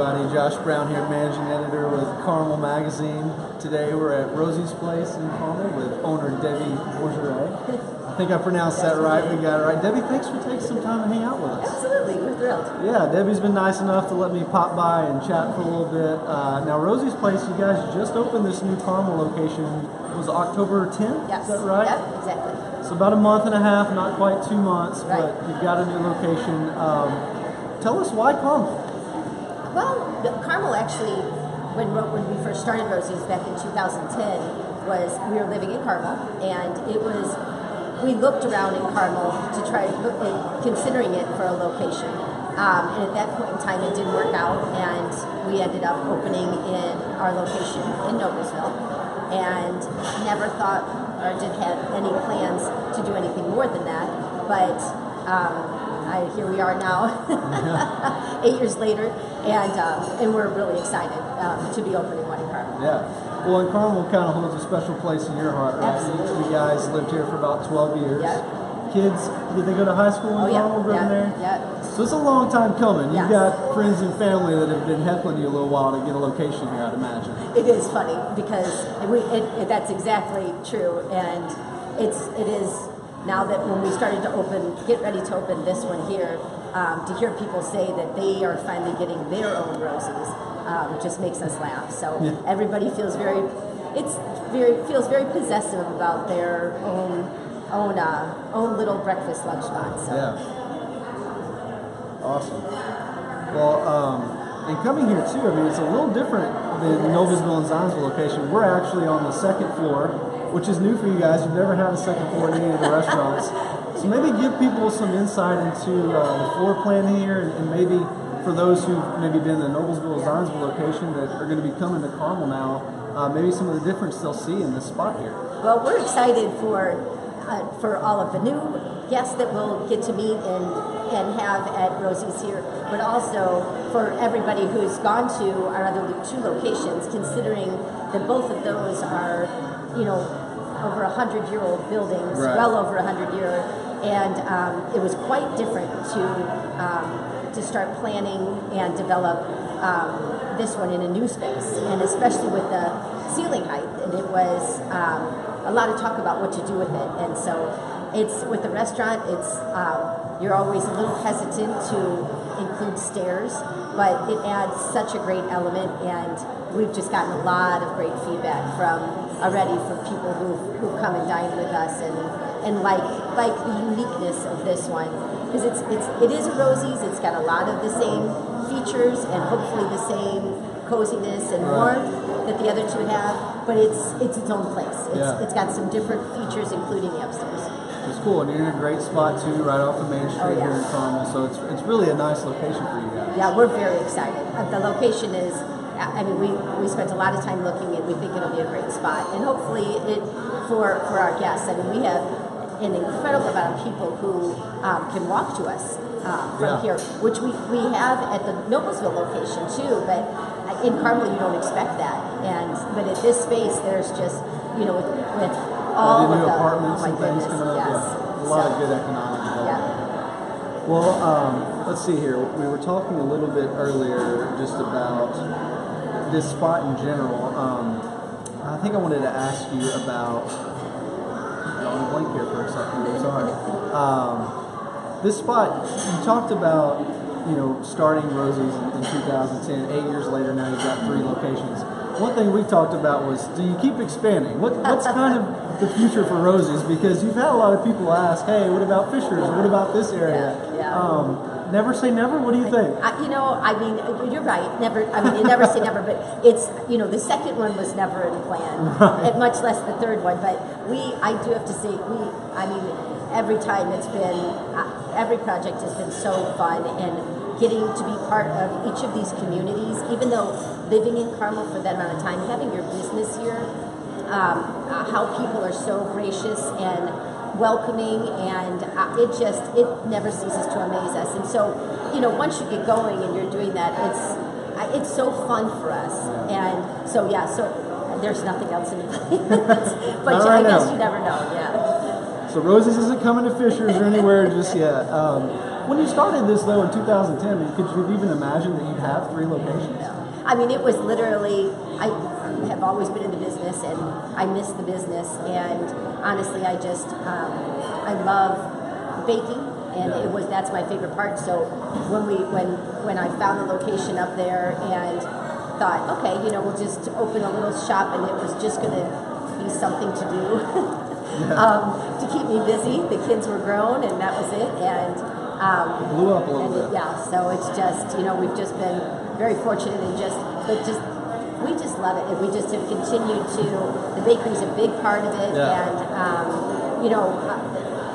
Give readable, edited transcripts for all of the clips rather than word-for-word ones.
everybody. Josh Brown here, managing editor with Carmel magazine. Today we're at Rosie's place in Carmel with owner Debbi Bourgerie. I think I pronounced that right. We got it right. Debbi, thanks for taking some time to hang out with us. Absolutely, we're thrilled. Yeah, Debbie's been nice enough to let me pop by and chat for a little bit. Now, Rosie's place, you guys just opened this new Carmel location. Was it October 10th? Yes. Is that right? Yep, exactly. So about a month and a half, not quite 2 months, Right. but you've got a new location. Tell us why Carmel? Well, Carmel actually, when we first started Rosie's back in 2010, was we were living in Carmel, and we looked around in Carmel to try considering it for a location. And at that point in time, it didn't work out, and we ended up opening in our location in Noblesville, and never thought or did have any plans to do anything more than that. But here we are now, 8 years later, and we're really excited to be opening one in Carmel. Yeah. Well, and Carmel kind of holds a special place in your heart, right? Absolutely. You guys lived here for about 12 years. Yeah. Kids, did they go to high school in Carmel, growing there? Yeah. So it's a long time coming. You've Yes. got friends and family that have been heckling you a little while to get a location here, I'd imagine. It is funny because that's exactly true, and it is now that when we started to get ready to open this one here, to hear people say that they are finally getting their own Rosie's, just makes us laugh. So yeah. Everybody feels very possessive about their own little breakfast lunch spot. So. Yeah. Awesome. Well, and coming here too, I mean, it's a little different than Noblesville and Zionsville location. We're actually on the second floor, which is new for you guys. You've never had a second floor in any of the restaurants. So maybe give people some insight into the floor plan here, and maybe for those who've maybe been in the Noblesville or Zionsville location that are going to be coming to Carmel now, maybe some of the difference they'll see in this spot here. Well, we're excited for all of the new guests that we'll get to meet and have at Rosie's here, but also for everybody who's gone to our other two locations, considering that both of those are, over 100-year-old buildings, right. Well over 100-year, and it was quite different to start planning and develop this one in a new space, and especially with the ceiling height, and it was a lot of talk about what to do with it. And so it's with the restaurant, you're always a little hesitant to include stairs, but it adds such a great element, and we've just gotten a lot of great feedback from people who come and dine with us and like the uniqueness of this one, because it is a Rosie's. It's got a lot of the same features and hopefully the same coziness and warmth that the other two have, but it's its own place. It's got some different features, including the upstairs. It's cool, and you're in a great spot too, right off the main street here in Carmel. So it's really a nice location for you guys. Yeah, we're very excited. The location is, we spent a lot of time looking, and we think it'll be a great spot, and hopefully for our guests. We have an incredible amount of people who can walk to us from here, which we have at the Noblesville location too, but in Carmel you don't expect that. But at this space, there's just, with all the of new the apartments and things coming up, yes. A lot of good economic development. Yeah. Well, let's see here. We were talking a little bit earlier just about this spot in general. I think I wanted to ask you about. I'm blank here for a second. I'm sorry. This spot, you talked about, starting Rosie's in 2010. 8 years later, now you've got 3 locations. One thing we talked about was, do you keep expanding? What's kind of the future for Rosie's? Because you've had a lot of people ask, hey, what about Fisher's? Or what about this area? Never say never. What do you think? You're right. Never. You never say never. But it's, the second one was never in plan, and much less the third one. But I do have to say, every time it's been, every project has been so fun, and getting to be part of each of these communities, even though living in Carmel for that amount of time, having your business here, how people are so gracious and welcoming, and it never ceases to amaze us. And so, once you get going and you're doing that, it's so fun for us. And so there's nothing else in it. But right I guess now. you never know. Yeah. So Rosie's isn't coming to Fisher's or anywhere just yet. When you started this though in 2010, could you even imagine that you'd have 3 locations? I mean, it was literally, I have always been in the business and I miss the business, and honestly I just, I love baking, and that's my favorite part. So when I found the location up there and thought, okay, we'll just open a little shop, and it was just going to be something to do to keep me busy. The kids were grown and that was it, and blew up a little bit. Yeah, so it's just, we've just been very fortunate, and we just love it, and we just have continued to. The bakery's a big part of it, and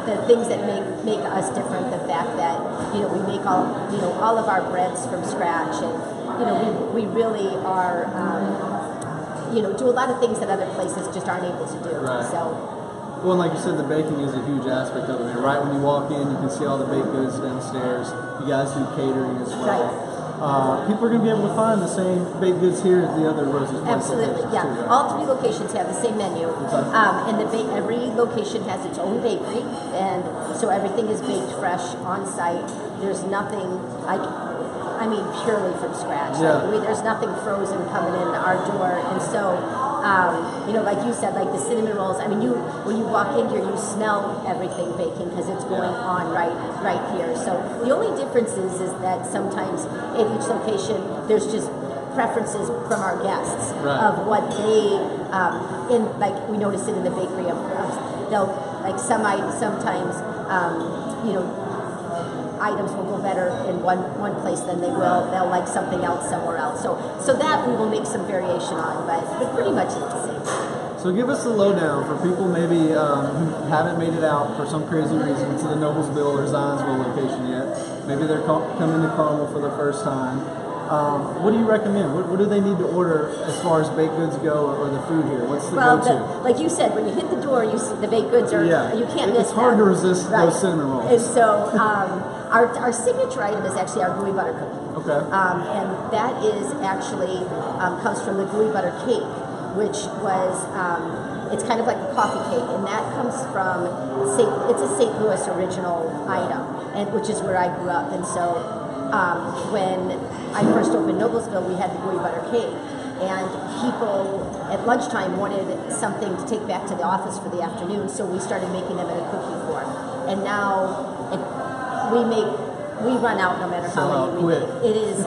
the things that make us different. The fact that we make all of our breads from scratch, and we really are do a lot of things that other places just aren't able to do. Right. So. Well, and like you said, the baking is a huge aspect of it. Right when you walk in, you can see all the baked goods downstairs. You guys do catering as well. Right. People are going to be able to find the same baked goods here as the other Rosie's Place Absolutely, locations yeah. too, right? All 3 locations have the same menu, and every location has its own bakery, and so everything is baked fresh on site. There's nothing purely from scratch. Yeah. There's nothing frozen coming in our door, and so like you said, like the cinnamon rolls. I mean, when you walk in here, you smell everything baking because it's going on right here. So the only difference is that sometimes at each location, there's just preferences from our guests of what they we notice it in the bakery of they'll like sometimes items will go better in one place than they'll like something else somewhere else. So that we will make some variation on, but pretty much it's the same. So give us the lowdown for people maybe who haven't made it out for some crazy reason to the Noblesville or Zionsville location yet. Maybe they're coming to Carmel for the first time. What do you recommend? What do they need to order as far as baked goods go, or the food here? What's the go-to? Like you said, when you hit the door, you see the baked goods are you can't miss. It's hard to resist those cinnamon rolls. And so our signature item is actually our gooey butter cookie. Okay. And that is actually comes from the gooey butter cake, which was it's kind of like a coffee cake, and that comes from it's a St. Louis original item, and which is where I grew up, and so. When I first opened Noblesville, we had the gooey butter cake, and people at lunchtime wanted something to take back to the office for the afternoon, so we started making them in a cookie form. And now we run out no matter how many we make. It is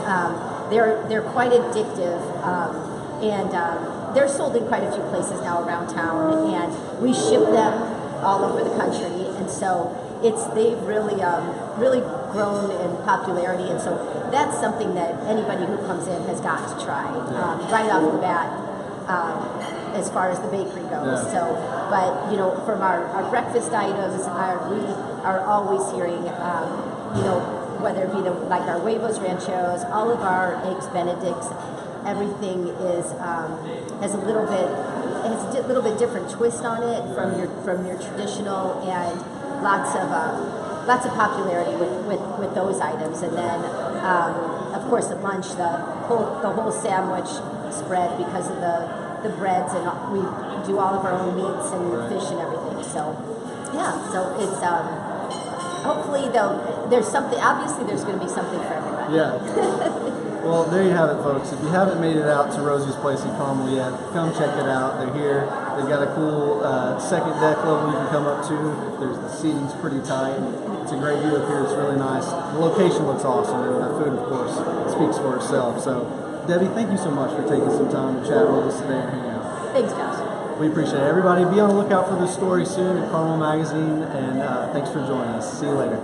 they're quite addictive, and they're sold in quite a few places now around town, and we ship them all over the country, and so they've really grown in popularity, and so that's something that anybody who comes in has got to try right off the bat as far as the bakery goes. So, but from our breakfast items, we are always hearing whether it be like our huevos ranchos, all of our eggs benedicts, everything is has a little bit different twist on it from your traditional, and lots of popularity with those items. And then of course at lunch the whole sandwich spread because of the breads, and we do all of our own meats and fish and everything. So so it's hopefully there's something. Obviously there's going to be something for everybody. Well, there you have it, folks. If you haven't made it out to Rosie's Place in Carmel yet, come check it out. They're here. They've got a cool second deck level you can come up to. The seating's pretty tight. It's a great view up here. It's really nice. The location looks awesome, and the food, of course, speaks for itself. So, Debbie, thank you so much for taking some time to chat with us today and hang out. Thanks, Josh. We appreciate it. Everybody, be on the lookout for this story soon at Carmel Magazine, and thanks for joining us. See you later.